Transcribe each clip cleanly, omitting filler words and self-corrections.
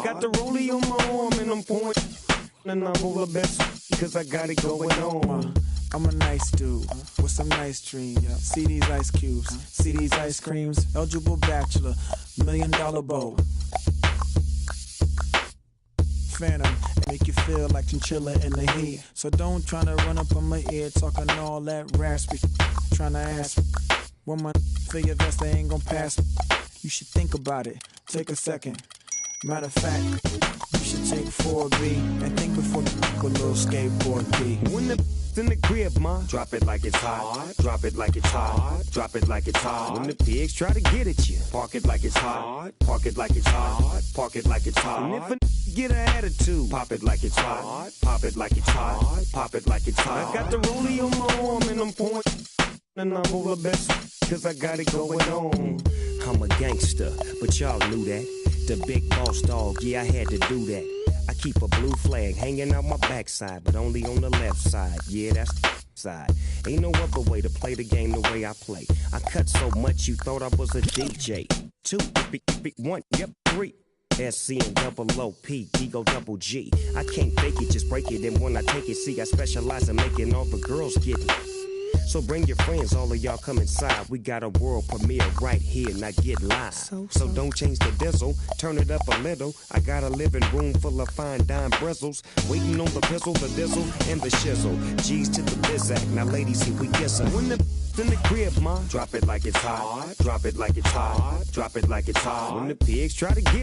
I got the rollie on my arm and I'm pouring, and I'm all the best because I got it going on. I'm a nice dude with some nice dreams. See these ice cubes, see these ice creams. Eligible bachelor, $1 million bow. Phantom, make you feel like chinchilla in the heat. So don't try to run up on my ear talking all that raspy. Trying to ask when my feel your vest, they ain't gonna pass. You should think about it. Take a second. Matter of fact, you should take 4B and think before a little skateboard B. When the in the crib, ma, drop it like it's hot. Drop it like it's hot. Drop it like it's hot. When the pigs try to get at you, park it like it's hot. Park it like it's hot. Park it like it's hot. And if a get an attitude, pop it like it's hot. Pop it like it's hot. Pop it like it's hot. I got the rollie on my arm and I'm pouring, and I'm all the best because I got it going on. I'm a gangster, but y'all knew that. The big boss dog, yeah, I had to do that. I keep a blue flag hanging out my backside, but only on the left side. Yeah, that's the side. Ain't no other way to play the game the way I play. I cut so much you thought I was a DJ. 2, 1, yep, 3. SC and double OP, Ego double G. I can't fake it, just break it. And when I take it, see, I specialize in making all the girls get it. So bring your friends, all of y'all come inside. We got a world premiere right here, now get live. So don't change the diesel, turn it up a little. I got a living room full of fine dime bristles, waiting on the pistol, the diesel, and the shizzle. G's to the bizac, now ladies, here we kiss her. When the in the crib, ma, drop it like it's hot. Drop it like it's hot. Drop it like it's hot. When the pigs try to get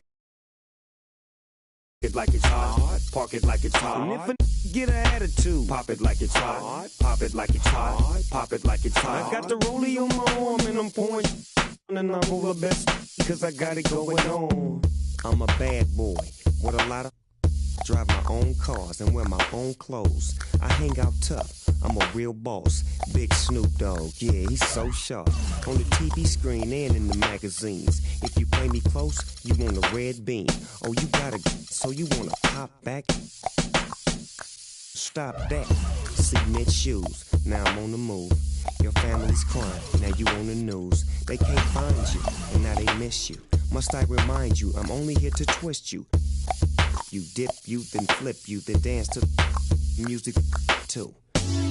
it like it's hot, park it like it's hot. And if a get an attitude, pop it like it's hot, pop it like it's hot, pop it like it's hot. I got the rollie on my arm and I'm pouring, and I'm all the best because I got it going on. I'm a bad boy with a lot of drive my own cars and wear my own clothes. I hang out tough. I'm a real boss. Big Snoop Dogg, yeah, he's so sharp. On the TV screen and in the magazines. If you play me close, you want a red beam. Oh, you gotta, so you wanna pop back? Stop that. Cement shoes, now I'm on the move. Your family's crying, now you on the news. They can't find you, and now they miss you. Must I remind you, I'm only here to twist you. You dip you, then flip you, then dance to music too.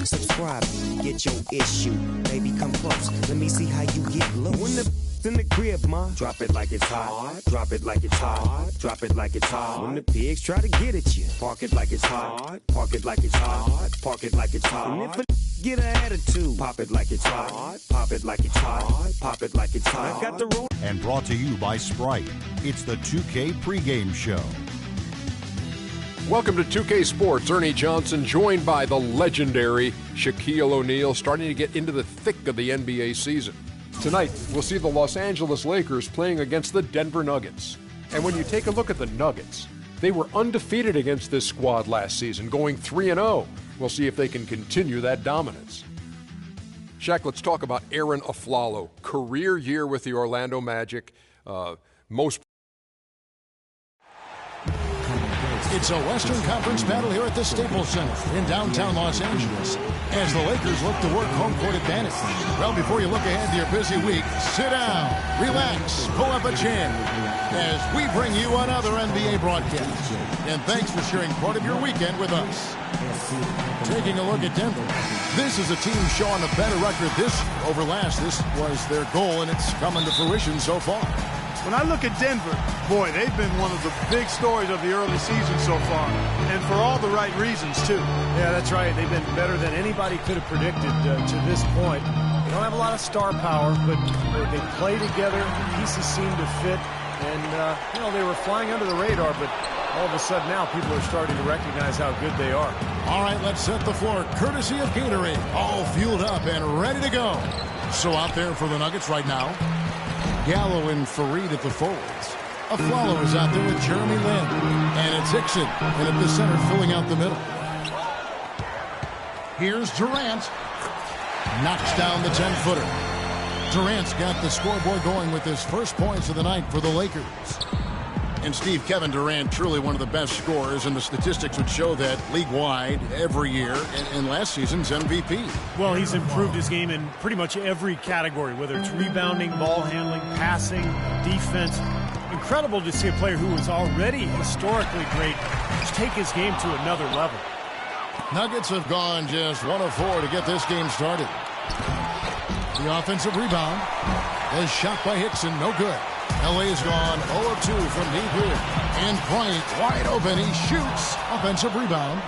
Subscribe, get your issue. Baby, come close, let me see how you get loose. When the in the crib, ma, drop it like it's hot. Drop it like it's hot. Drop it like it's hot. When the pigs try to get at you, park it like it's hot. Park it like it's hot. Park it like it's hot. And if a get an attitude, pop it like it's hot. Pop it like it's hot. Pop it like it's hot. I got the roll. And brought to you by Sprite. It's the 2K pregame show. Welcome to 2K Sports. Ernie Johnson joined by the legendary Shaquille O'Neal, starting to get into the thick of the NBA season. Tonight, we'll see the Los Angeles Lakers playing against the Denver Nuggets. And when you take a look at the Nuggets, they were undefeated against this squad last season, going 3-0. We'll see if they can continue that dominance. Shaq, let's talk about Aaron Aflalo. Career year with the Orlando Magic. It's a Western Conference battle here at the Staples Center in downtown Los Angeles as the Lakers look to work home court advantage. Well, before you look ahead to your busy week, sit down, relax, pull up a chair as we bring you another NBA broadcast. And thanks for sharing part of your weekend with us. Taking a look at Denver, this is a team showing a better record this year over last. This was their goal, and it's coming to fruition so far. When I look at Denver, boy, they've been one of the big stories of the early season so far, and for all the right reasons, too. Yeah, that's right. They've been better than anybody could have predicted to this point. They don't have a lot of star power, but they play together. Pieces seem to fit, and, they were flying under the radar, but all of a sudden now people are starting to recognize how good they are. All right, let's set the floor, courtesy of Gatorade, all fueled up and ready to go. So out there for the Nuggets right now, Gallo and Fareed at the forwards. Aflalo is out there with Jeremy Lin. And it's Hickson. And at the center, filling out the middle. Here's Durant. Knocks down the 10-footer. Durant's got the scoreboard going with his first points of the night for the Lakers. And Steve, Kevin Durant, truly one of the best scorers, and the statistics would show that league-wide every year, and last season's MVP. Well, he's improved his game in pretty much every category, whether it's rebounding, ball handling, passing, defense. incredible to see a player who was already historically great just take his game to another level. Nuggets have gone just 1 of 4 to get this game started. The offensive rebound. The shot by Hickson, no good. LA has gone 0 of 2 from deep here. And Bryant wide open. He shoots. Offensive rebound.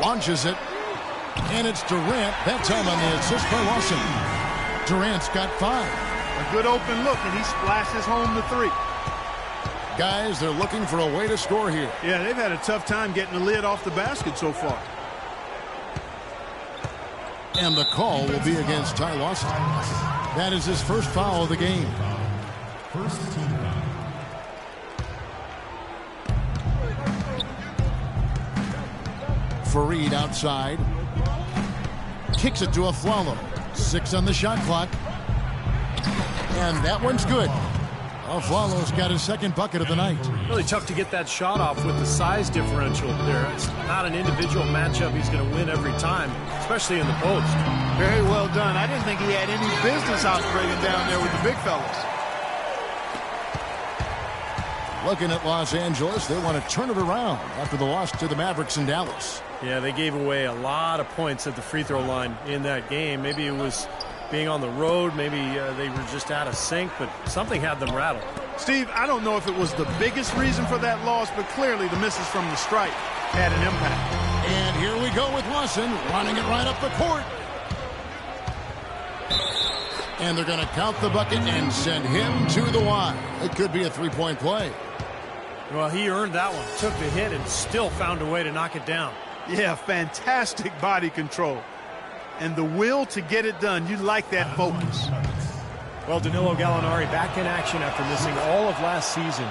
Launches it. And it's Durant. That time on the assist by Lawson. Durant's got 5. A good open look, and he splashes home the 3. Guys, they're looking for a way to score here. Yeah, they've had a tough time getting the lid off the basket so far. And the call will be against Ty Lawson. That is his first foul of the game. First team foul. Fareed outside. Kicks it to Afflalo. 6 on the shot clock. And that one's good. Afflalo's got his second bucket of the night. Really tough to get that shot off with the size differential there. It's not an individual matchup he's going to win every time, especially in the post. Very well done. I didn't think he had any business operating down there with the big fellas. Looking at Los Angeles, they want to turn it around after the loss to the Mavericks in Dallas. Yeah, they gave away a lot of points at the free throw line in that game. Maybe it was being on the road, maybe they were just out of sync, but something had them rattled. Steve, I don't know if it was the biggest reason for that loss, but clearly the misses from the stripe had an impact. And here we go with Lawson running it right up the court. And they're going to count the bucket and send him to the line. It could be a three-point play. Well, he earned that one. Took the hit and still found a way to knock it down. Yeah, fantastic body control. And the will to get it done. You like that focus. Well, Danilo Gallinari back in action after missing all of last season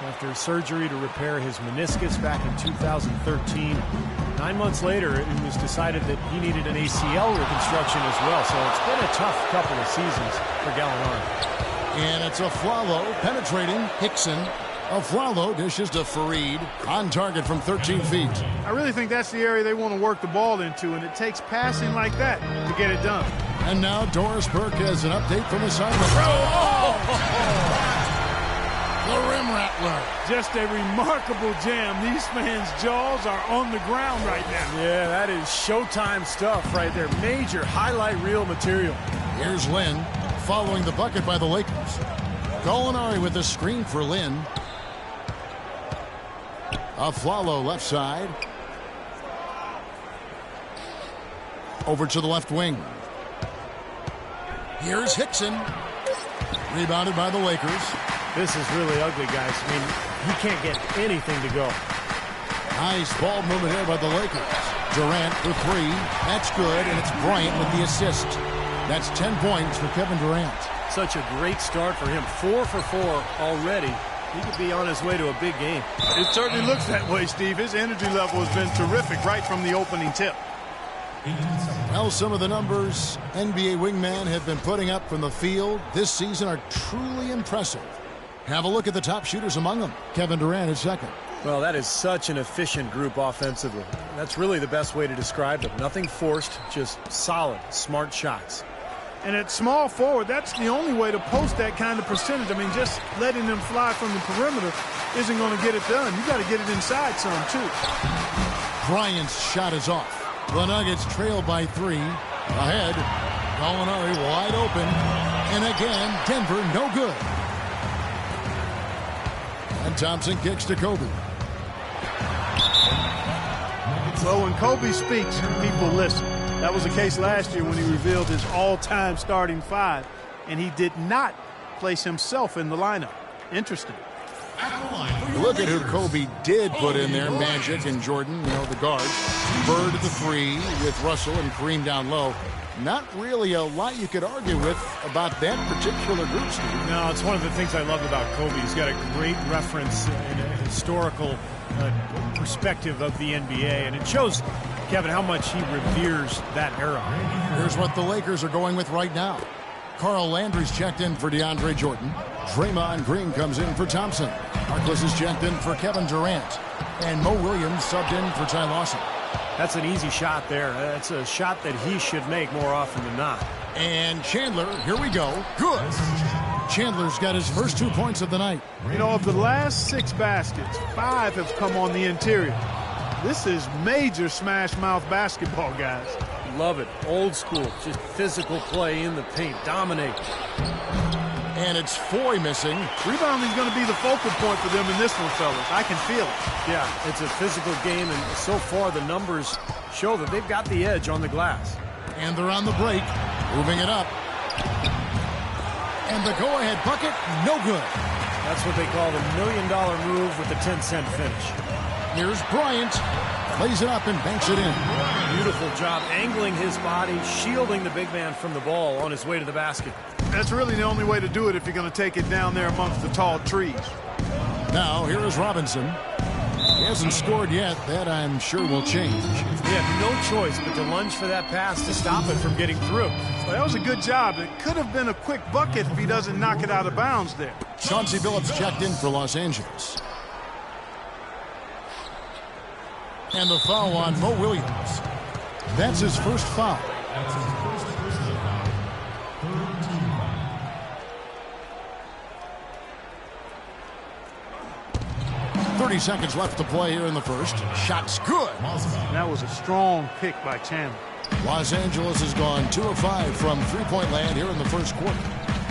after surgery to repair his meniscus back in 2013. 9 months later, it was decided that he needed an ACL reconstruction as well. So it's been a tough couple of seasons for Gallinari. And it's Afflalo penetrating Hickson. Afflalo dishes to Fareed on target from 13 feet. I really think that's the area they want to work the ball into, and it takes passing like that to get it done. And now Doris Burke has an update from the sideline. The rim rattler. Just a remarkable jam. These fans' jaws are on the ground right now. Yeah, that is Showtime stuff right there. Major highlight reel material. Here's Lynn following the bucket by the Lakers. Gallinari with the screen for Lynn. Afflalo left side. Over to the left wing. Here's Hickson. Rebounded by the Lakers. This is really ugly, guys. I mean, he can't get anything to go. Nice ball movement here by the Lakers. Durant for 3. That's good, and it's Bryant with the assist. That's 10 points for Kevin Durant. Such a great start for him. 4 for 4 already. He could be on his way to a big game. It certainly looks that way, Steve. His energy level has been terrific right from the opening tip. Well, some of the numbers NBA wingmen have been putting up from the field this season are truly impressive. Have a look at the top shooters among them. Kevin Durant is second. Well, that is such an efficient group offensively. That's really the best way to describe them. Nothing forced, just solid, smart shots. And at small forward, that's the only way to post that kind of percentage. I mean, just letting them fly from the perimeter isn't going to get it done. You got to get it inside some, too. Bryant's shot is off. The Nuggets trail by 3. Ahead. Gallinari wide open. And again, Denver no good. And Thompson kicks to Kobe. Well, when Kobe speaks, people listen. That was the case last year when he revealed his all-time starting 5, and he did not place himself in the lineup. Interesting. Look at who Kobe did put in there. Magic and Jordan, you know, the guards. Bird at the 3 with Russell and Kareem down low. Not really a lot you could argue with about that particular group, Steve. No, it's one of the things I love about Kobe. He's got a great reference and a historical perspective of the NBA, and it shows, Kevin, how much he reveres that era. Here's what the Lakers are going with right now. Carl Landry's checked in for DeAndre Jordan. Draymond Green comes in for Thompson. Harkless is checked in for Kevin Durant. And Mo Williams subbed in for Ty Lawson. That's an easy shot there. That's a shot that he should make more often than not. And Chandler, here we go. Good. Chandler's got his first 2 points of the night. You know, of the last 6 baskets, 5 have come on the interior. This is major smash mouth basketball, guys. Love it. Old school. Just physical play in the paint. Dominate. And it's Foy missing. Rebounding is going to be the focal point for them in this one, fellas. I can feel it. Yeah, it's a physical game, and so far the numbers show that they've got the edge on the glass. And they're on the break. Moving it up. And the go-ahead bucket, no good. That's what they call the $1 million move with the 10-cent finish. Here's Bryant. Lays it up and banks it in. Beautiful job angling his body, shielding the big man from the ball on his way to the basket. That's really the only way to do it if you're going to take it down there amongst the tall trees. Now, here is Robinson. He hasn't scored yet. That, I'm sure, will change. He had no choice but to lunge for that pass to stop it from getting through. Well, that was a good job. It could have been a quick bucket if he doesn't knock it out of bounds there. Chauncey Billups checked in for Los Angeles. And the foul on Mo Williams. That's his first foul. 30 seconds left to play here in the first. Shot's good. That was a strong pick by Chandler. Los Angeles has gone 2 of 5 from three-point land here in the first quarter.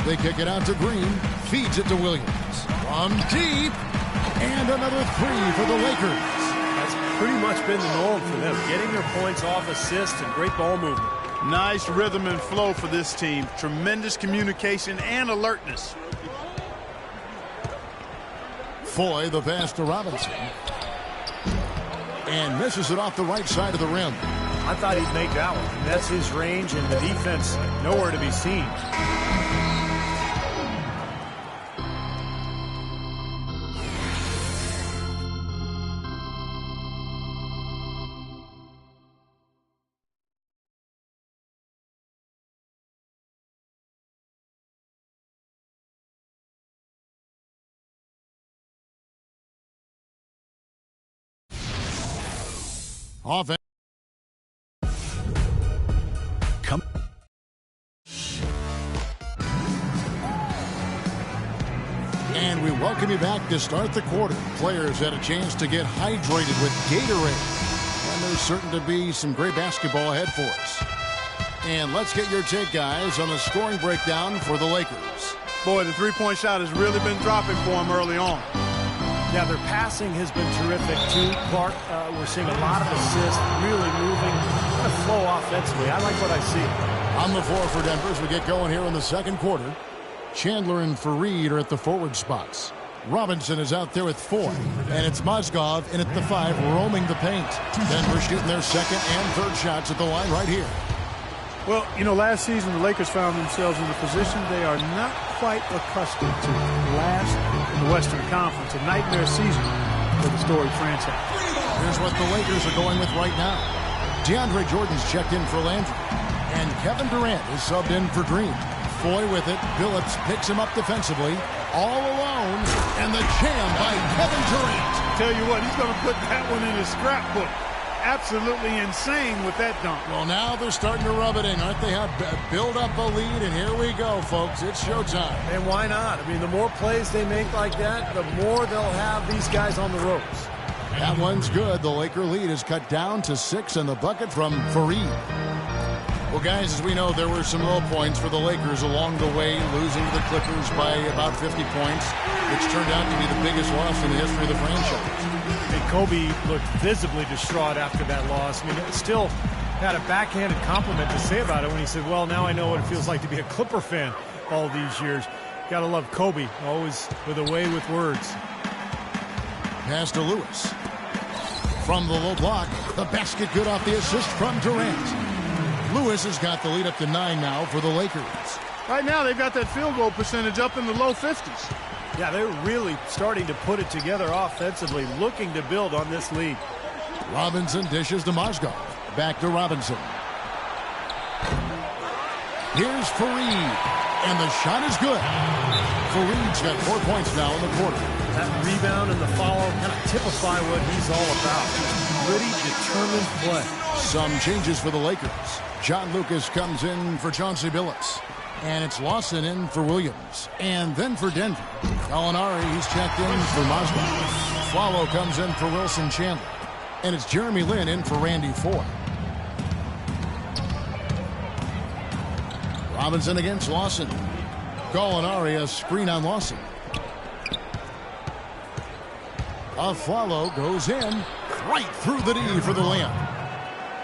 They kick it out to Green. Feeds it to Williams. From deep. And another 3 for the Lakers. That's pretty much been the norm for them. Getting their points off assists and great ball movement. Nice rhythm and flow for this team. Tremendous communication and alertness. Foy, the pass to Robinson. And misses it off the right side of the rim. I thought he'd make that one. That's his range, and the defense nowhere to be seen. Offense. Come. And we welcome you back to start the quarter. Players had a chance to get hydrated with Gatorade. And there's certain to be some great basketball ahead for us. And let's get your take, guys, on the scoring breakdown for the Lakers. Boy, the three-point shot has really been dropping for them early on. Yeah, their passing has been terrific, too. Clark, we're seeing a lot of assists, really moving, kind of flow offensively. I like what I see. On the floor for Denver as we get going here in the second quarter. Chandler and Fareed are at the forward spots. Robinson is out there with Foy, and it's Mozgov in at the 5, roaming the paint. Denver shooting their second and third shots at the line right here. Well, you know, last season the Lakers found themselves in a position they are not quite accustomed to. Last in the Western Conference, a nightmare season for the storied franchise. Here's what the Lakers are going with right now. DeAndre Jordan's checked in for Landry, and Kevin Durant is subbed in for Green. Foy with it. Billups picks him up defensively. All alone, and the jam by Kevin Durant. Tell you what, he's going to put that one in his scrapbook. Absolutely insane with that dunk. Well, now they're starting to rub it in, aren't they? Build up a lead, and here we go, folks. It's showtime. And why not? I mean, the more plays they make like that, the more they'll have these guys on the ropes. That one's good. The Laker lead is cut down to 6, and the bucket from Fareed. Well, guys, as we know, there were some low points for the Lakers along the way, losing to the Clippers by about 50 points, which turned out to be the biggest loss in the history of the franchise. And Kobe looked visibly distraught after that loss. I mean, it still had a backhanded compliment to say about it when he said, well, now I know what it feels like to be a Clipper fan all these years. Got to love Kobe, always with a way with words. Pass to Lewis. From the low block, the basket good off the assist from Durant. Lewis has got the lead up to 9 now for the Lakers. Right now, they've got that field goal percentage up in the low 50s. Yeah, they're really starting to put it together offensively, looking to build on this lead. Robinson dishes to Mozgov. Back to Robinson. Here's Fareed, and the shot is good. Fareed's got 4 points now in the quarter. That rebound and the follow kind of typify what he's all about. Gritty, determined play. Some changes for the Lakers. John Lucas comes in for Chauncey Billups. And it's Lawson in for Williams. And then for Denver, Gallinari, he's checked in for Mosby. Swallow comes in for Wilson Chandler. And it's Jeremy Lin in for Randy Ford. Robinson against Lawson. Gallinari, a screen on Lawson. Aflalo goes in right through the D for the layup.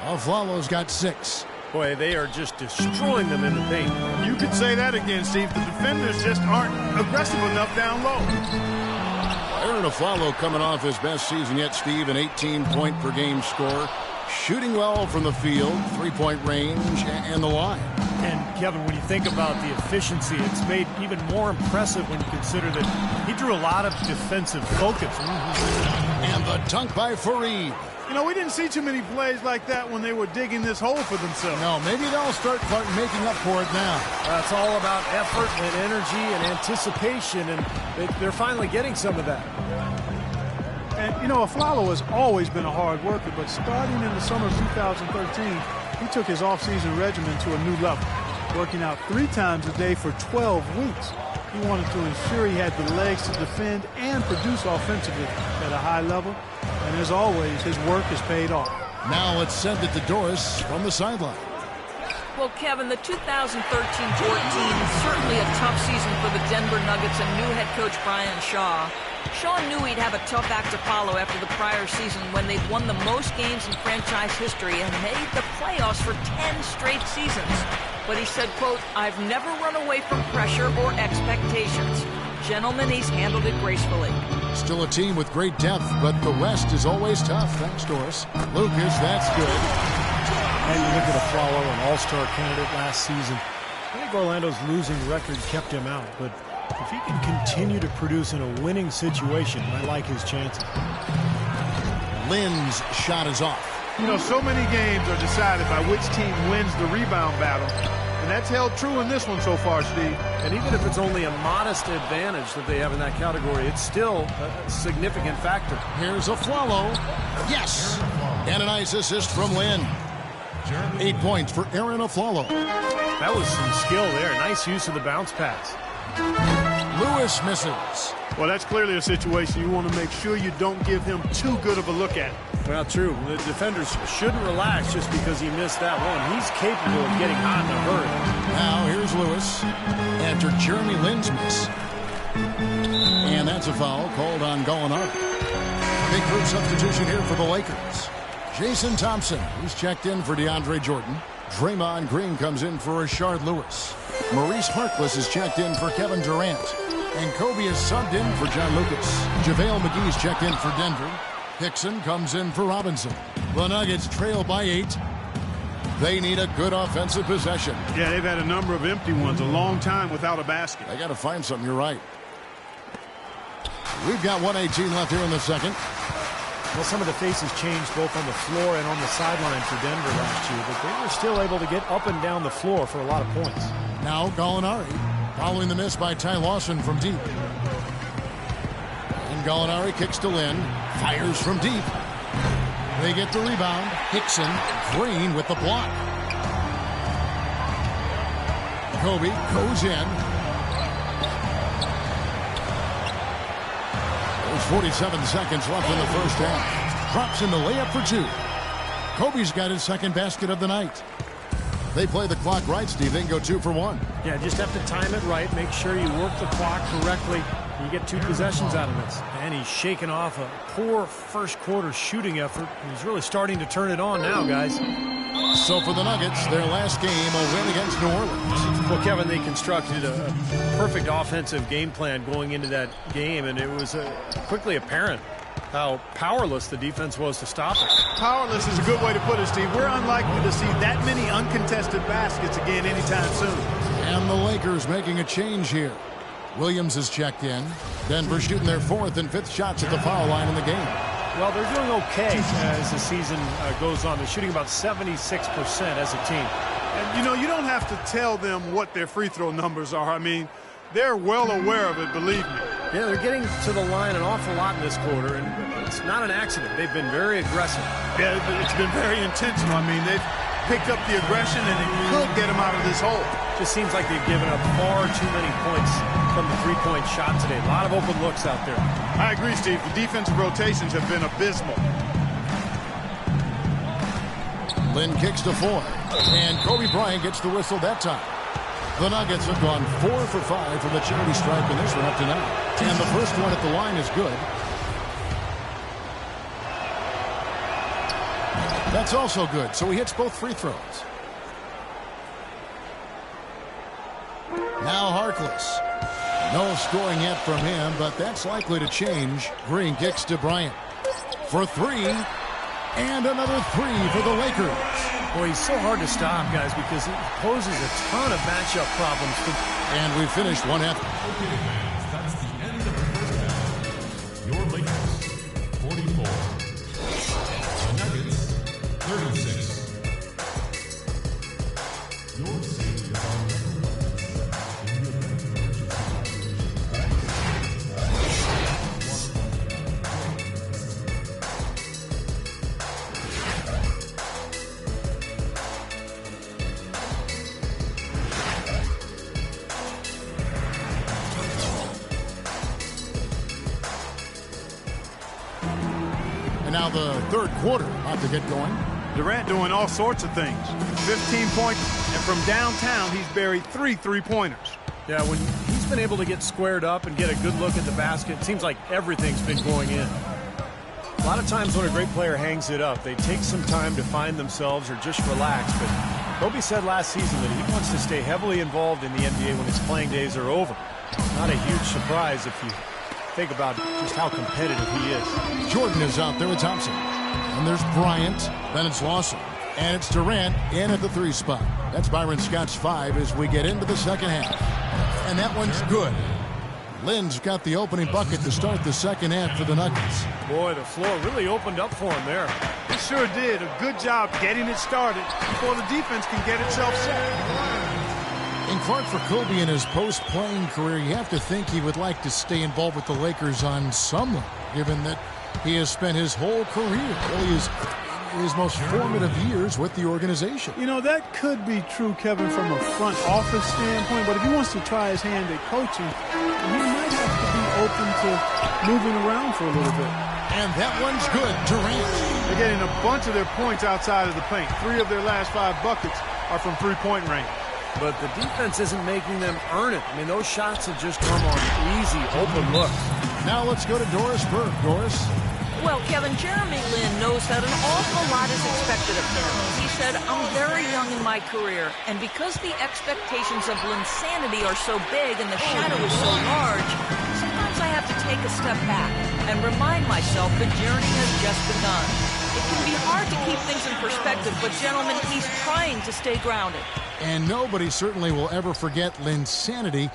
Aflalo's got 6. Boy, they are just destroying them in the paint. You could say that again, Steve. The defenders just aren't aggressive enough down low. Aaron Aflalo coming off his best season yet, Steve, an 18-point-per-game score. Shooting well from the field, three-point range, and the line. And, Kevin, when you think about the efficiency, it's made even more impressive when you consider that he drew a lot of defensive focus. And the dunk by Fareed. You know, we didn't see too many plays like that when they were digging this hole for themselves. No, maybe they'll start making up for it now. It's all about effort and energy and anticipation, and they're finally getting some of that. And, you know, Aflalo has always been a hard worker, but starting in the summer of 2013, he took his offseason regimen to a new level, working out 3 times a day for 12 weeks. He wanted to ensure he had the legs to defend and produce offensively at a high level. And as always, his work has paid off. Now let's send it to Doris from the sideline. Well, Kevin, the 2013-14 is certainly a tough season for the Denver Nuggets and new head coach Brian Shaw. Shaw knew he'd have a tough act to follow after the prior season when they'd won the most games in franchise history and made the playoffs for 10 straight seasons. But he said, quote, "I've never run away from pressure or expectations. Gentlemen, he's handled it gracefully." Still a team with great depth, but the West is always tough. Thanks, Doris. Lucas, that's good. And you look at Aflalo, an all-star candidate last season. I think Orlando's losing record kept him out, but if he can continue to produce in a winning situation, I like his chances. Lynn's shot is off. You know, so many games are decided by which team wins the rebound battle. And that's held true in this one so far, Steve. And even if it's only a modest advantage that they have in that category, it's still a significant factor. Here's Aflalo. Yes! And a nice assist from Lynn. 8 points for Aaron Aflalo. That was some skill there. Nice use of the bounce pass. Lewis misses. Well, that's clearly a situation you want to make sure you don't give him too good of a look at. Well, true. The defenders shouldn't relax just because he missed that one. He's capable of getting hot in a hurry. Now here's Lewis after Jeremy Lin's miss. And that's a foul called on Gallinari. Big group substitution here for the Lakers. Jason Thompson, who's checked in for DeAndre Jordan. Draymond Green comes in for Rashard Lewis. Maurice Harkless is checked in for Kevin Durant. And Kobe is subbed in for John Lucas. JaVale McGee's checked in for Denver. Hickson comes in for Robinson. The Nuggets trail by 8. They need a good offensive possession. Yeah, they've had a number of empty ones, a long time without a basket. They got to find something, you're right. We've got 1:18 left here in the second. Well, some of the faces changed both on the floor and on the sideline for Denver last year, but they were still able to get up and down the floor for a lot of points. Now Gallinari, following the miss by Ty Lawson from deep. And Gallinari kicks to Lynn, fires from deep. They get the rebound. Hickson, Green with the block. Kobe goes in. There's 47 seconds left in the first half. Drops in the layup for 2. Kobe's got his second basket of the night. They play the clock right, Steve. They can go 2 for 1. Yeah, just have to time it right. Make sure you work the clock correctly. You get 2 possessions out of this. And he's shaking off a poor first quarter shooting effort. He's really starting to turn it on now, guys. So for the Nuggets, their last game, a win against New Orleans. Well, Kevin, they constructed a perfect offensive game plan going into that game, and it was quickly apparent how powerless the defense was to stop it. Powerless is a good way to put it, Steve. We're unlikely to see that many uncontested baskets again anytime soon. And the Lakers making a change here. Williams is checked in. Denver shooting their 4th and 5th shots at the foul line in the game. Well, they're doing okay as the season goes on. They're shooting about 76% as a team. And, you know, you don't have to tell them what their free throw numbers are. I mean, they're well aware of it, believe me. Yeah, they're getting to the line an awful lot in this quarter, and it's not an accident. They've been very aggressive. Yeah, it's been very intentional. I mean, they've picked up the aggression, and it could get them out of this hole. Just seems like they've given up far too many points from the three-point shot today. A lot of open looks out there. I agree, Steve. The defensive rotations have been abysmal. Lynn kicks to 4. And Kobe Bryant gets the whistle that time. The Nuggets have gone 4 for 5 from the charity stripe in this one up to now. And the first one at the line is good. That's also good, so he hits both free throws. Now Harkless. No scoring yet from him, but that's likely to change. Green kicks to Bryant for 3. And another 3 for the Lakers. Boy, he's so hard to stop, guys, because he poses a ton of matchup problems. And we finished one half. Okay, fans, that's the end of the first half. Your Lakers, 44. The Nuggets, 36. Your city is on record. In the event of emergency Now the third quarter about to get going. Durant doing all sorts of things. 15 points, and from downtown, he's buried 3 three-pointers. Yeah, when he's been able to get squared up and get a good look at the basket, it seems like everything's been going in. A lot of times when a great player hangs it up, they take some time to find themselves or just relax. But Kobe said last season that he wants to stay heavily involved in the NBA when his playing days are over. Not a huge surprise if you think about just how competitive he is. Jordan is out there with Thompson. And there's Bryant. Then it's Lawson. And it's Durant in at the 3 spot. That's Byron Scott's 5 as we get into the second half. And that one's good. Lynn's got the opening bucket to start the second half for the Nuggets. Boy, the floor really opened up for him there. He sure did. A good job getting it started before the defense can get itself set. And Clark, for Kobe in his post-playing career, you have to think he would like to stay involved with the Lakers on some level, given that he has spent his whole career, really his most formative years with the organization. You know, that could be true, Kevin, from a front office standpoint, but if he wants to try his hand at coaching, he might have to be open to moving around for a little bit. And that one's good. Durant. They're getting a bunch of their points outside of the paint. 3 of their last 5 buckets are from three-point range. But the defense isn't making them earn it. I mean, those shots have just come on easy, open looks. Now let's go to Doris Burke. Doris? Well, Kevin, Jeremy Lin knows that an awful lot is expected of him. He said, I'm very young in my career, and because the expectations of Linsanity are so big and the shadow is so large, sometimes I have to take a step back and remind myself the journey has just begun. It can be hard to keep things in perspective, but gentlemen, he's trying to stay grounded. And nobody certainly will ever forget Linsanity,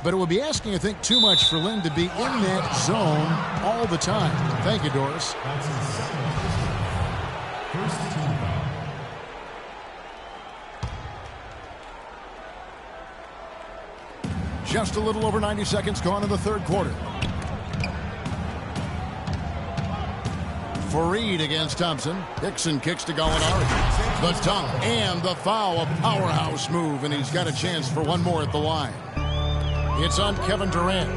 but it would be asking, I think, too much for Lynn to be in that zone all the time. Thank you, Doris. That's his second first team foul. Just a little over 90 seconds gone in the third quarter. Fareed against Thompson. Dixon kicks to Gallinari. The dunk and the foul, a powerhouse move, and he's got a chance for one more at the line. It's on Kevin Durant.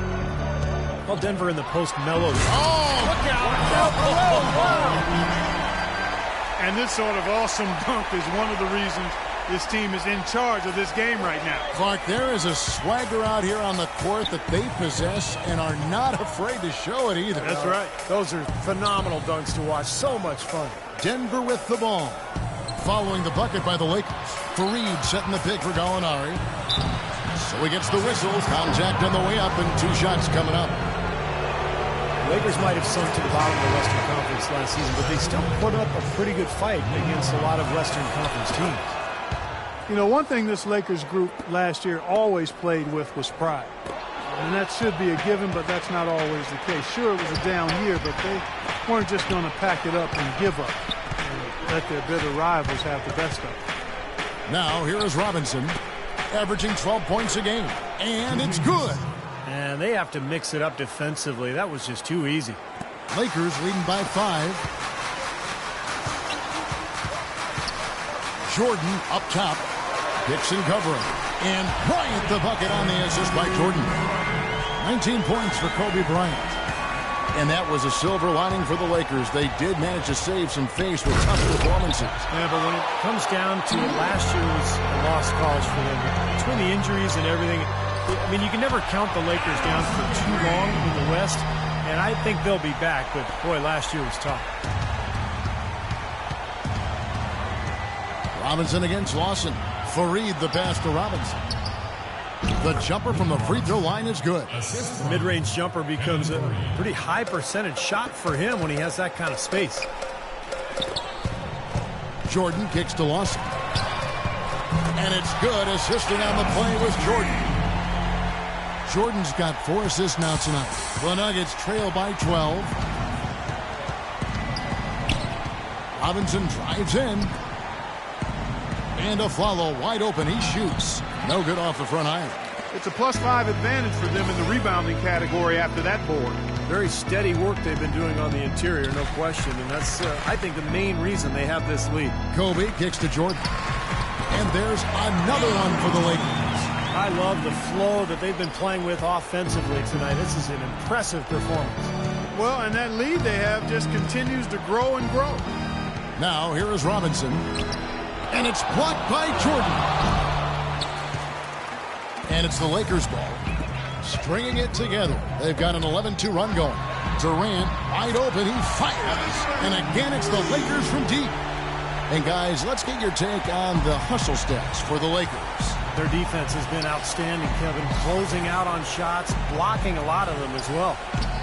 Well, Denver in the post mellows. Oh! Look out! And this sort of awesome dunk is one of the reasons this team is in charge of this game right now. Clark, there is a swagger out here on the court that they possess and are not afraid to show it either. That's right. Those are phenomenal dunks to watch. So much fun. Denver with the ball. Following the bucket by the Lakers. Fareed setting the pick for Gallinari. So he gets the whistle. Contact on the way up and 2 shots coming up. Lakers might have sunk to the bottom of the Western Conference last season, but they still put up a pretty good fight against a lot of Western Conference teams. You know, one thing this Lakers group last year always played with was pride. And that should be a given, but that's not always the case. Sure, it was a down year, but they weren't just going to pack it up and give up and let their bitter rivals have the best of it. Now, here is Robinson, averaging 12 points a game. And it's good. And they have to mix it up defensively. That was just too easy. Lakers leading by 5. Jordan up top. Dixon covering. And Bryant the bucket on the assist by Jordan. 19 points for Kobe Bryant. And that was a silver lining for the Lakers. They did manage to save some face with tough performances. Yeah, but when it comes down to it, last year was a lost cause for them. Between the injuries and everything, I mean, you can never count the Lakers down for too long in the West, and I think they'll be back, but boy, last year was tough. Robinson against Lawson. Fareed the pass to Robinson. The jumper from the free throw line is good. The mid-range jumper becomes a pretty high percentage shot for him when he has that kind of space. Jordan kicks to Lawson. And it's good. Assisting on the play was Jordan. Jordan's got 4 assists now tonight. The Nuggets trail by 12. Robinson drives in. And Aflalo wide open. He shoots. No good off the front iron. It's a +5 advantage for them in the rebounding category after that board. Very steady work they've been doing on the interior, no question. And that's, I think, the main reason they have this lead. Kobe kicks to Jordan. And there's another one for the Lakers. I love the flow that they've been playing with offensively tonight. This is an impressive performance. Well, and that lead they have just continues to grow and grow. Now, here is Robinson. And it's blocked by Jordan. And it's the Lakers' ball. Stringing it together. They've got an 11-2 run going. Durant, wide open, he fires. And again, it's the Lakers from deep. And guys, let's get your take on the hustle stats for the Lakers. Their defense has been outstanding, Kevin. Closing out on shots, blocking a lot of them as well.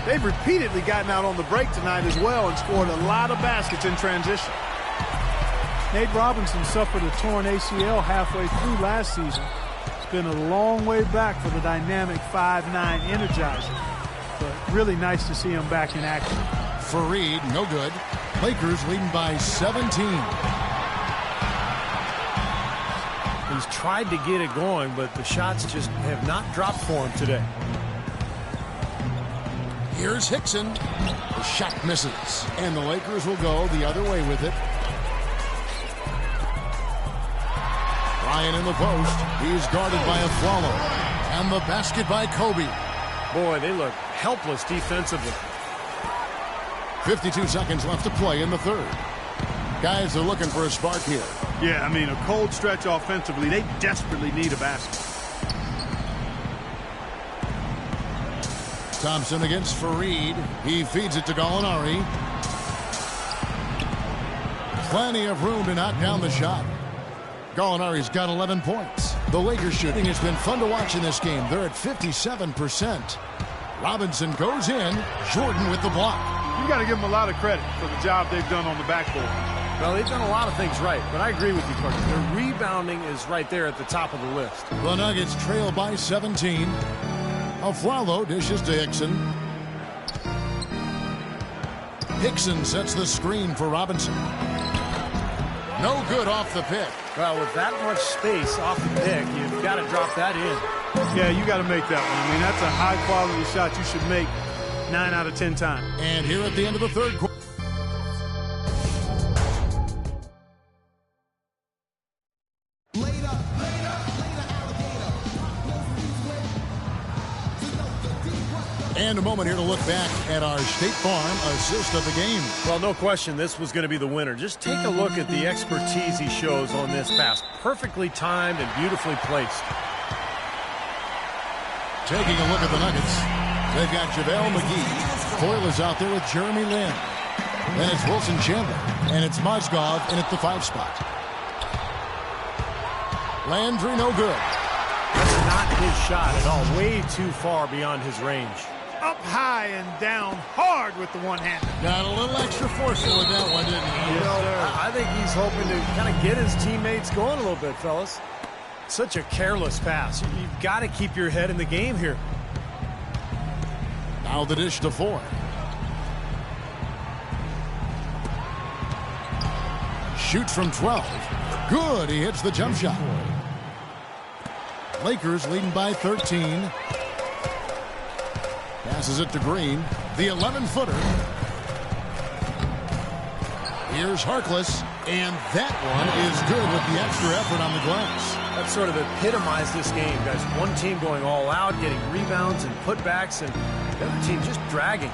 They've repeatedly gotten out on the break tonight as well and scored a lot of baskets in transition. Nate Robinson suffered a torn ACL halfway through last season. It's been a long way back for the dynamic 5'9" Energizer, but really nice to see him back in action. Fareed, no good. Lakers leading by 17. He's tried to get it going, but the shots just have not dropped for him today. Here's Hickson. The shot misses, and the Lakers will go the other way with it. Ryan in the post. He's guarded by Aflalo. And the basket by Kobe. Boy, they look helpless defensively. 52 seconds left to play in the third. Guys are looking for a spark here. Yeah, I mean, a cold stretch offensively. They desperately need a basket. Thompson against Fareed. He feeds it to Gallinari. Plenty of room to knock down the shot. Gallinari's got 11 points. The Lakers shooting has been fun to watch in this game. They're at 57%. Robinson goes in. Jordan with the block. You got to give them a lot of credit for the job they've done on the backboard. Well, they've done a lot of things right, but I agree with you, Carter. Their rebounding is right there at the top of the list. The Nuggets trail by 17. Aflalo dishes to Hickson. Hickson sets the screen for Robinson. No good off the pick. Well, with that much space off the pick, you've got to drop that in. Yeah, you got to make that one. I mean, that's a high-quality shot you should make 9 out of 10 times. And here at the end of the third quarter. And a moment here to look back at our State Farm assist of the game. Well, no question, this was going to be the winner. Just take a look at the expertise he shows on this pass. Perfectly timed and beautifully placed. Taking a look at the Nuggets. They've got JaVale McGee. Coyle is out there with Jeremy Lin. Then it's Wilson Chandler. And it's Mozgov in at the 5 spot. Landry, no good. That's not his shot at all. Way too far beyond his range. Up high and down hard with the one-hander. Got a little extra forceful with that one, didn't he? Yes, sir. I think he's hoping to kind of get his teammates going a little bit, fellas. Such a careless pass. You've got to keep your head in the game here. Now the dish to 4. Shoots from 12. Good. He hits the jump shot. Lakers leading by 13. Passes it to Green. The 11-footer. Here's Harkless, and that one is good with the extra effort on the glass. That sort of epitomized this game, guys. One team going all out, getting rebounds and putbacks, and the other team just dragging.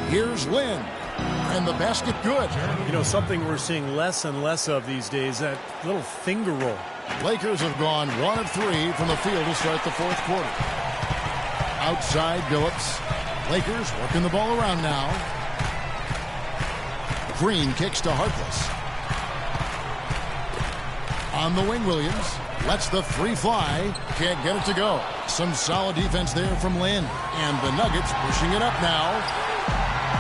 Here's Lynn, and the basket good. You know, something we're seeing less and less of these days, that little finger roll. Lakers have gone 1 of 3 from the field to start the fourth quarter. Outside Billups. Lakers working the ball around now. Green kicks to Harkless. On the wing, Williams lets the three fly. Can't get it to go. Some solid defense there from Lynn. And the Nuggets pushing it up now.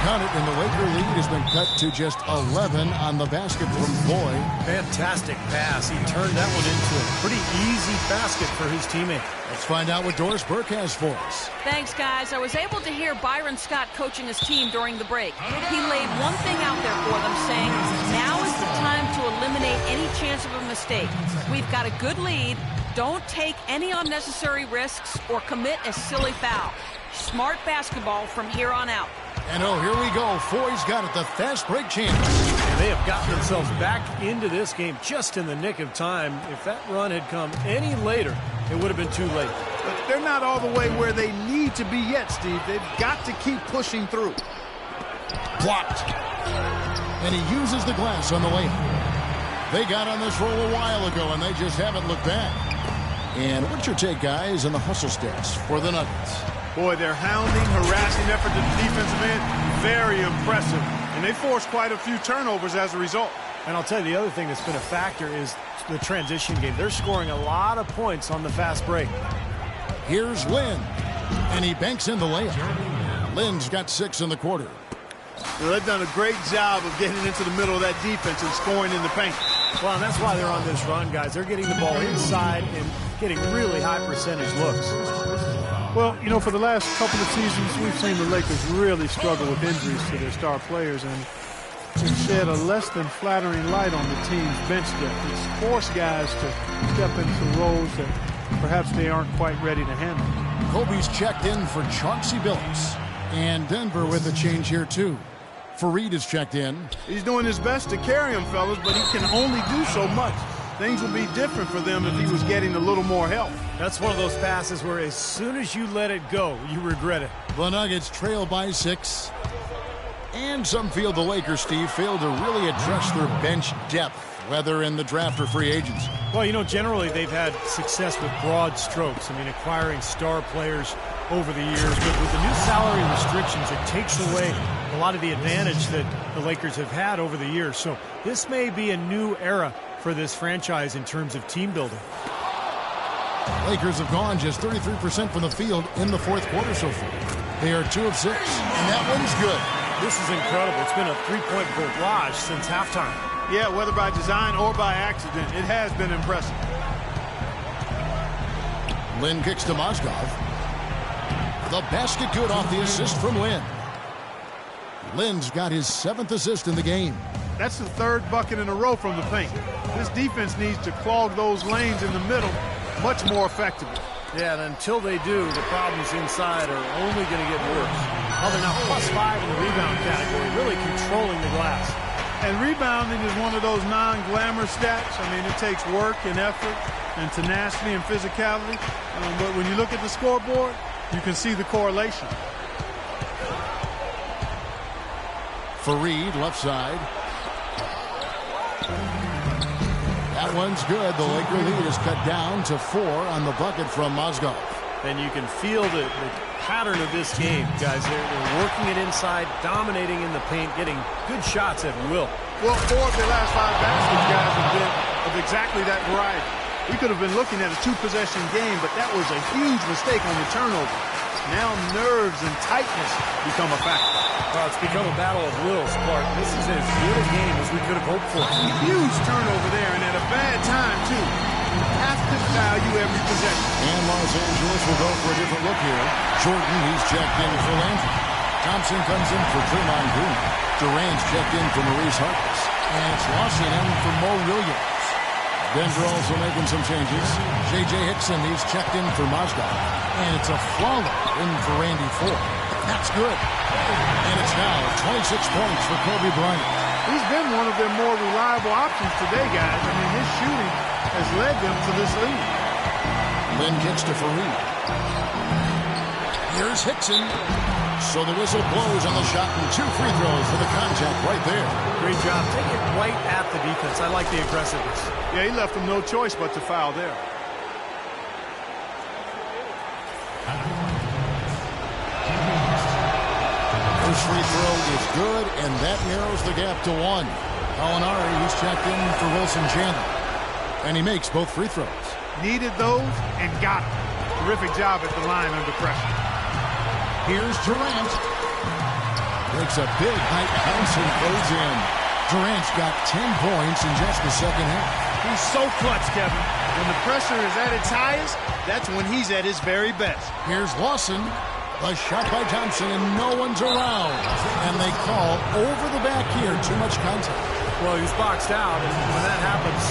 Count it, and the Laker lead has been cut to just 11 on the basket from Boyd. Fantastic pass. He turned that one into a pretty easy basket for his teammate. Let's find out what Doris Burke has for us. Thanks, guys. I was able to hear Byron Scott coaching his team during the break. He laid one thing out there for them, saying, now is the time to eliminate any chance of a mistake. We've got a good lead. Don't take any unnecessary risks or commit a silly foul. Smart basketball from here on out. And oh, here we go. Foy's got it, the fast break chance. And they have gotten themselves back into this game just in the nick of time. If that run had come any later, it would have been too late. But they're not all the way where they need to be yet, Steve. They've got to keep pushing through. Blocked. And he uses the glass on the layup. They got on this roll a while ago, and they just haven't looked back. And what's your take, guys, on the hustle stats for the Nuggets? Boy, their hounding, harassing effort to the defensive end, very impressive. And they forced quite a few turnovers as a result. And I'll tell you, the other thing that's been a factor is the transition game. They're scoring a lot of points on the fast break. Here's Lynn, and he banks in the layup. Lynn's got 6 in the quarter. Well, they've done a great job of getting into the middle of that defense and scoring in the paint. Well, and that's why they're on this run, guys. They're getting the ball inside and getting really high percentage looks. Well, you know, for the last couple of seasons, we've seen the Lakers really struggle with injuries to their star players, and it's shed a less than flattering light on the team's bench depth. It's forced guys to step into roles that perhaps they aren't quite ready to handle. Kobe's checked in for Chauncey Billups. And Denver with a change here, too. Fareed is checked in. He's doing his best to carry him, fellas, but he can only do so much. Things would be different for them if he was getting a little more help. That's one of those passes where as soon as you let it go, you regret it. The Nuggets trail by 6. And some feel the Lakers, Steve, failed to really address their bench depth, whether in the draft or free agents. Well, you know, generally they've had success with broad strokes. I mean, acquiring star players over the years. But with the new salary restrictions, it takes away a lot of the advantage that the Lakers have had over the years. So this may be a new era for this franchise in terms of team building. Lakers have gone just 33% from the field in the fourth quarter so far. They are 2 of 6, and that one's good. This is incredible. It's been a three-point barrage since halftime. Yeah, whether by design or by accident, it has been impressive. Lynn kicks to Mozgov. The basket good off the assist from Lynn. Lynn's got his 7th assist in the game. That's the 3rd bucket in a row from the paint. This defense needs to clog those lanes in the middle much more effectively. Yeah, and until they do, the problems inside are only going to get worse. Well, they're now +5 in the rebound category, really controlling the glass. And rebounding is one of those non-glamour stats. I mean, it takes work and effort and tenacity and physicality. But when you look at the scoreboard, you can see the correlation. Fareed, left side. That one's good. The Laker lead is cut down to 4 on the bucket from Mozgov. And you can feel the pattern of this game, guys. They're working it inside, dominating in the paint, getting good shots at will. Well, 4 of their last 5 baskets, guys, have been of exactly that variety. We could have been looking at a 2-possession game, but that was a huge mistake on the turnover. Now nerves and tightness become a factor. Well, it's become a battle of wills, Clark. This is as good a game as we could have hoped for. Huge turnover there, and at a bad time, too. You have to value every possession. And Los Angeles will go for a different look here. Jordan, he's checked in for Landry. Thompson comes in for Draymond Green. Durant's checked in for Maurice Harkless. And it's Lawson in for Mo Williams. Denver also making some changes. J.J. Hickson, he's checked in for Mozgov. And it's a Flawless in for Randy Ford. That's good. And it's now 26 points for Kobe Bryant. He's been one of their more reliable options today, guys. I mean, his shooting has led them to this lead. Lynn kicks to Fareed. Here's Hickson. So the whistle blows on the shot and 2 free throws for the contact right there. Great job. Take it right at the defense. I like the aggressiveness. Yeah, he left them no choice but to foul there. First free throw is good, and that narrows the gap to 1. Gallinari, he's checked in for Wilson Chandler. And he makes both free throws. Needed those and got them. Terrific job at the line under pressure. Here's Durant. Takes a big height bounce and goes in. Durant's got 10 points in just the second half. He's so clutch, Kevin. When the pressure is at its highest, that's when he's at his very best. Here's Lawson. A shot by Thompson, and no one's around. And they call over the back here. Too much contact. Well, he's boxed out, and when that happens,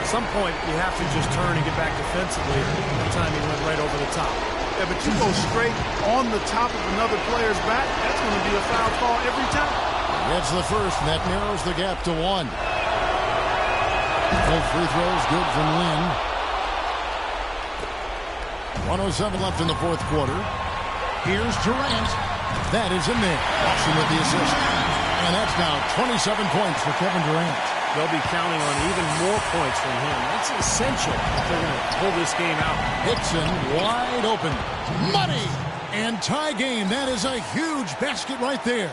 at some point you have to just turn and get back defensively. That time he went right over the top. Yeah, but you go straight on the top of another player's back, that's going to be a foul call every time. Gets the first, and that narrows the gap to 1. Both free throws good from Lynn. 1:07 left in the fourth quarter. Here's Durant. That is in there. Watson with the assist. And that's now 27 points for Kevin Durant. They'll be counting on even more points from him. That's essential if they're going to pull this game out. Hickson wide open. Money! And tie game. That is a huge basket right there.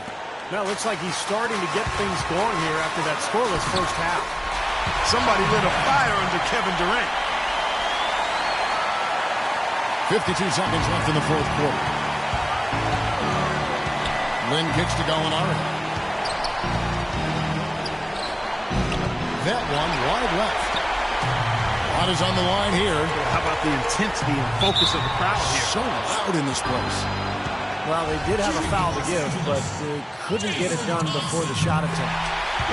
Now it looks like he's starting to get things going here after that scoreless first half. Somebody lit a fire under Kevin Durant. 52 seconds left in the fourth quarter. Lynn kicks to Gallinari. That one wide left. A lot is on the line here. How about the intensity and focus of the crowd here? So loud in this place. Well, they did have a foul to give, but they couldn't get it done before the shot attempt.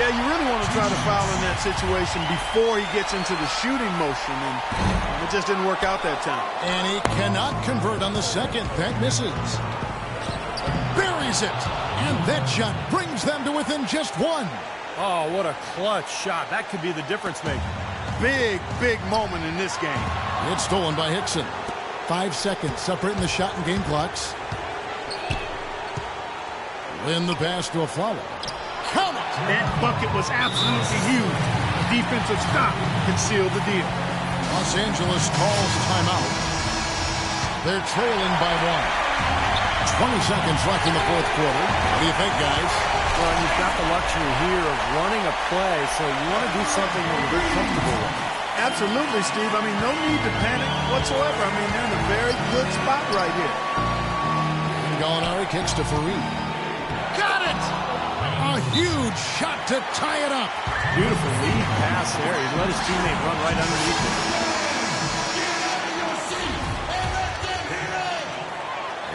Yeah, you really want to try to foul in that situation before he gets into the shooting motion, and it just didn't work out that time. And he cannot convert on the second. That misses. Buries it. And that shot brings them to within just 1. Oh, what a clutch shot. That could be the difference maker. Big, big moment in this game. It's stolen by Hickson. 5 seconds separating the shot and game clocks. Lynn the pass to a flower. Count it! That bucket was absolutely huge. Defensive stop concealed the deal. Los Angeles calls timeout. They're trailing by 1. 20 seconds left in the fourth quarter. What do you think, guys? Well, you've got the luxury here of running a play, so you want to do something that you're very comfortable with. Absolutely, Steve. I mean, no need to panic whatsoever. I mean, they're in a very good spot right here. And Gallinari kicks to Fareed. Got it! A huge shot to tie it up. Beautiful lead pass there. He let his teammate run right underneath it.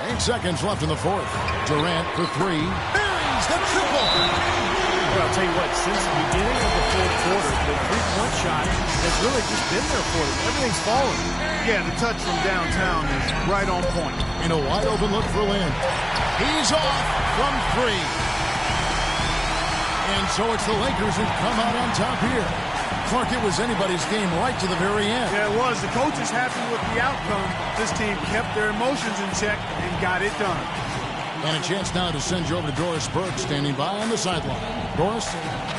8 seconds left in the fourth. Durant for 3. Buries the triple. Well, I'll tell you what, since the beginning of the fourth quarter, the three-point shot has really just been there for them. Everything's falling. Yeah, the touch from downtown is right on point. In a wide-open look for Lynn. He's off from 3. And so it's the Lakers who come out on top here. Clark, it was anybody's game right to the very end. Yeah, it was. The coach is happy with the outcome. This team kept their emotions in check and got it done. And a chance now to send you over to Doris Burke, standing by on the sideline. Doris?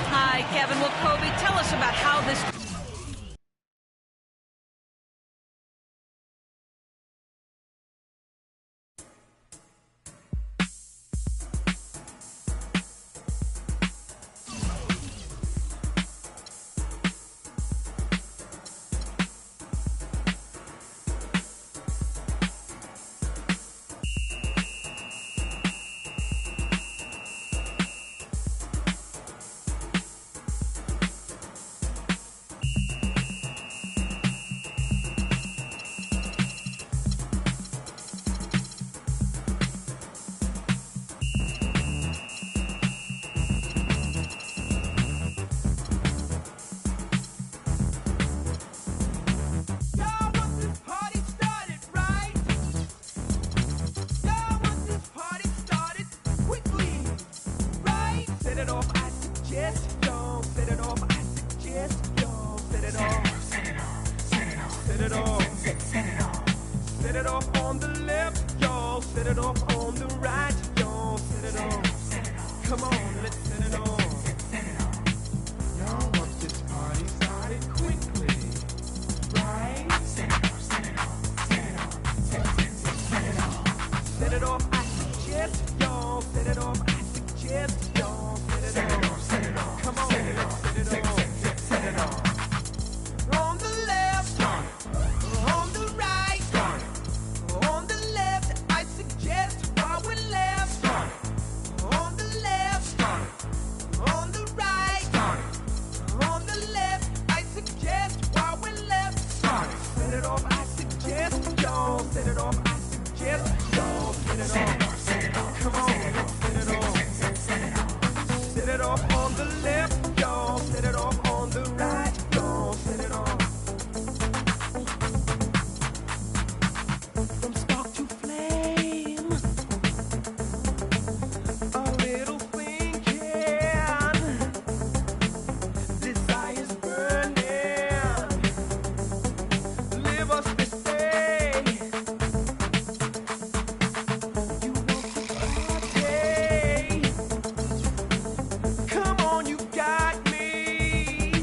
Hi, Kevin. Well, Kobe, tell us about how this... it off, I suggest y'all set it off. I suggest y'all set it off. Set it off. Set it off. Set it off. Set it off. Set it off on the left, y'all. Set it off on the right, y'all. Set it off. Set it off. Come on, let's set it off. Set it off. Y'all want this party started quickly, right? Set it off. Set it off. Set it off. Set it off. Set it off. I suggest y'all set it off. I suggest y'all set it off. Set it off. Come on, set it off. Set it off. Set it off. On the left, on the right, on the left. I suggest while we're left. On the left, on the right, on the left. I suggest while we're left. Set it off. I suggest y'all set it off. I suggest y'all set it off. Set it off. Come on, set it off. Set it off on the left, y'all. Set it off on the right, y'all. Set it off. From spark to flame, a little thinking, desire's burning. Live us this day. You want to party? Come on, you got me.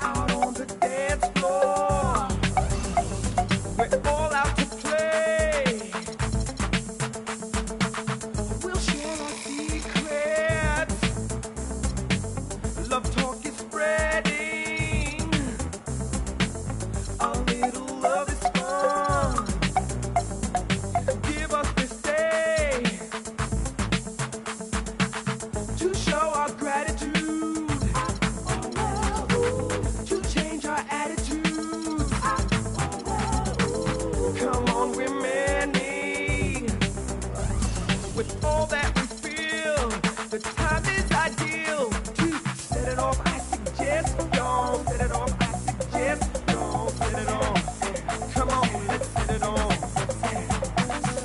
Out on the dance floor, we're all out to play. We'll share our secrets. Love talk is spreading. A little love is fun. Give us this day to show our gratitude, to change our attitude. Come on, we're many. With all that we feel, the time is ideal to set it off. I suggest y'all set it off. I suggest y'all set it off. Come on, let's set it off.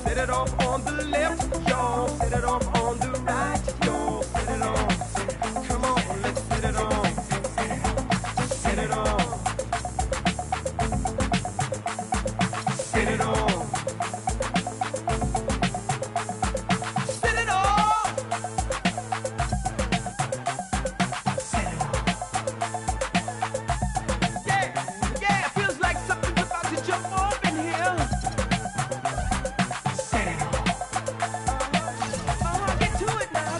Set it off on the left, y'all. Set it off on the right, y'all. Set it off. Come on, let's set it off. Set it off. Set it off. Set it off. Set it off. Yeah, it feels like something's about to jump off in here. Set it off. Get to it now.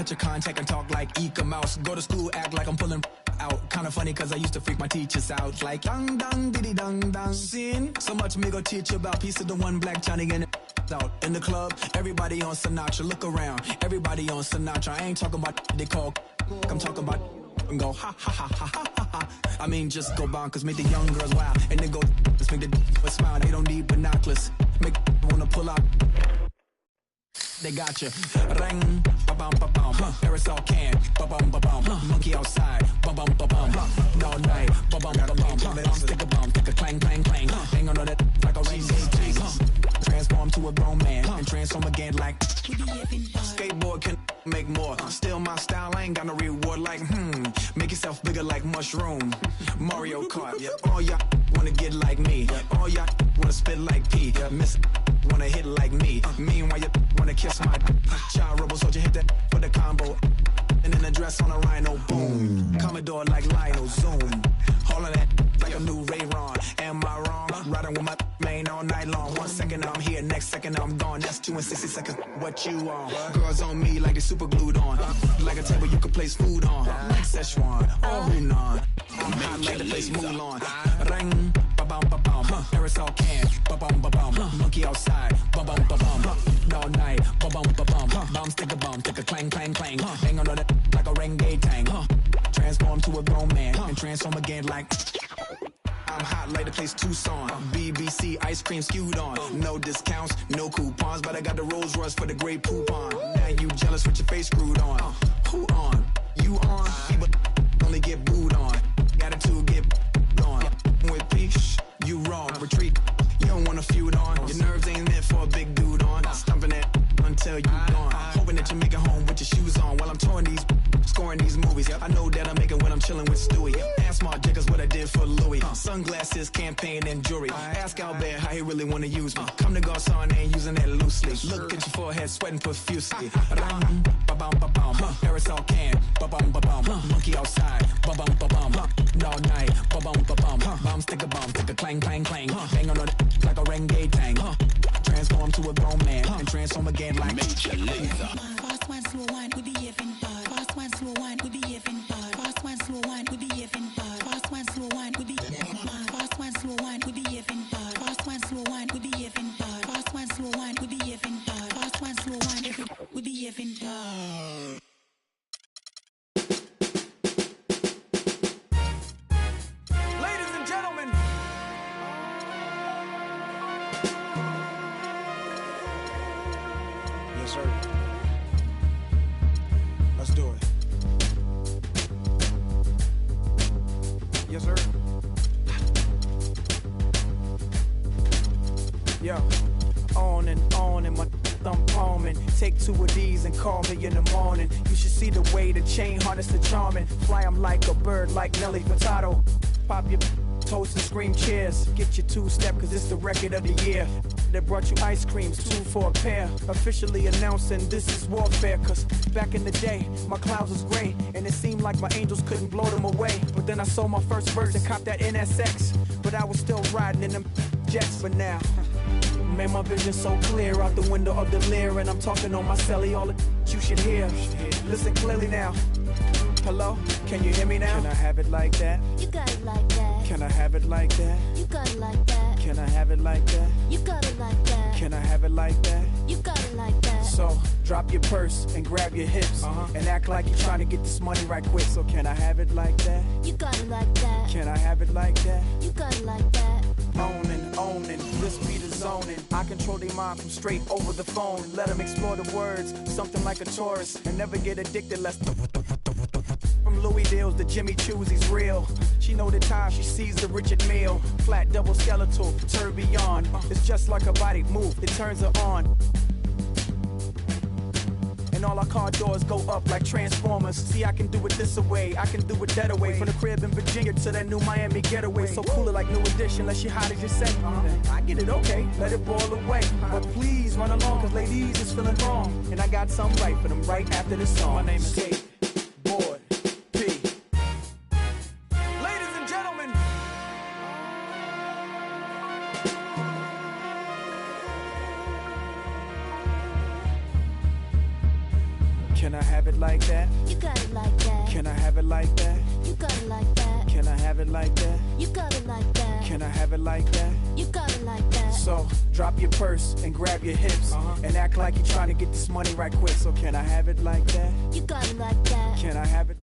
catch a contact and talk like Eka Mouse. Go to school, act like I'm pulling out. Kinda funny cause I used to freak my teachers out. Like dang dang diddy dang dang. Sin so much me go teach you about piece of the one black Johnny and out in the club. Everybody on Sinatra, look around. Everybody on Sinatra. I ain't talking about they call. I'm talking about and go ha ha ha ha ha ha. I mean just go bonkers, make the young girls wild, and then go just make the smile. They don't need binoculars, make wanna pull out. They got you. Ring, ba bum ba bum. Aerosol can, ba bum ba bum. Monkey outside, ba bum ba bum. No night, ba bum ba bum. Let 'em stick a bum, take a clang clang clang. Hang on to that like a rain day tank. Transform to a grown man and transform again like skateboard can make more. Still my style, I ain't got no reward like make yourself bigger like mushroom. Mario Kart, yeah. All y'all wanna get like me. All y'all wanna spit like P. Miss wanna hit like me. Meanwhile you wanna kiss my child robo soldier, hit that for the combo. And then the dress on a rhino, boom. Commodore like Lionel, zoom. All of that like a new Ray-Ron. Am I wrong? Riding with my main all night long. 1 second I'm here, next second I'm gone. That's 2 and 60 seconds. What you on? Girls on me like they super glued on. Like a table you could place food on. Like Szechuan, oh Hunan. I'm hot like the place Mulan. Ring, ba bum ba bum. Aerosol can, ba bum ba bum. Monkey outside, ba bum ba bum. No night, ba bum ba bum. Bum stick a clang clang clang. Hang on to that like a renegade tank. Transform to a grown man and transform again like. I'm hot like the place Tucson. BBC ice cream skewed on. No discounts, no coupons, but I got the Rolls Royce for the great poupon. Now you jealous with your face screwed on. Who on? You on? People only get booed on. Attitude get on. With peace, you wrong. Retreat. You don't want to feud on. Your nerves ain't meant for a big dude on. Stumping it until you gone. Hoping that you make it home with your shoes on while I'm touring these, scoring these movies. I know that I make it when I'm chilling with Stewie. Ask Mark Jacobs what I did for Louis. Sunglasses, campaign, and jewelry. Ask Albert how he really wanna use me. Come to Garcon, ain't using that loosely. Look at your forehead, sweating profusely. Ram, ba bum ba bum. Aerosol can, ba bum ba bum. Monkey outside, ba bum ba bum. No night, ba bum ba bum. Bum stick a clang clang clang. Hang on like a renegade tank. Transform to a grown man and transform again like Major Lazer. Fast one, slow one, we behaving bad. Fast one, slow one, we behaving bad. Fast one, slow one, we behaving bad. Fast one, slow one, we behaving bad. Fast one, slow one, we behaving bad. Fast one, slow one, we behaving bad. Fast one, slow one, we behaving bad. Fast one, slow one, we behaving bad. Ladies and gentlemen. Yes, sir. Let's do it. Yes, sir. Yo, on and my thumb palming. Take 2 of these and call me in the morning. You should see the way the chain harness the charming. Fly 'em like a bird, like Nelly Furtado. Pop your toast and scream cheers. Get your 2-step, cause it's the record of the year. They brought you ice creams, 2 for a pair. Officially announcing this is warfare. Cause back in the day, my clouds was gray. And it seemed like my angels couldn't blow them away. But then I sold my first verse and copped that NSX. But I was still riding in them jets for now. Man, my vision so clear out the window of the Lear. And I'm talking on my celly, all the you should hear. Listen clearly now. Hello, can you hear me now? Can I have it like that? You got it like that. Can I have it like that? You got it like that. Can I have it like that? You got it like that. Can I have it like that? You got it like that. So, drop your purse and grab your hips. And act like you're trying to get this money right quick. So can I have it like that? You got it like that. Can I have it like that? You got it like that. Owning, this be the zoning. I control their mind from straight over the phone. Let them explore the words, something like a tourist. And never get addicted less. From Louis Deals to Jimmy Choo's, he's real. She know the time she sees the Richard Mille. Flat double skeletal, tourbillon. It's just like a body move, it turns her on. And all our car doors go up like Transformers. See, I can do it this away, I can do it that away. From the crib in Virginia to that new Miami getaway. So cooler like New Edition, unless you hot as you say. I get it, okay, let it boil away. But please run along, cause ladies is feeling wrong. And I got something right for them right after this song. My name is Kate. Can I have it like that? You got it like that. Can I have it like that? You got it like that. Can I have it like that? You got it like that. Can I have it like that? You got it like that. So drop your purse and grab your hips and act like you're trying to get this money right quick. So can I have it like that? You got it like that. Can I have it?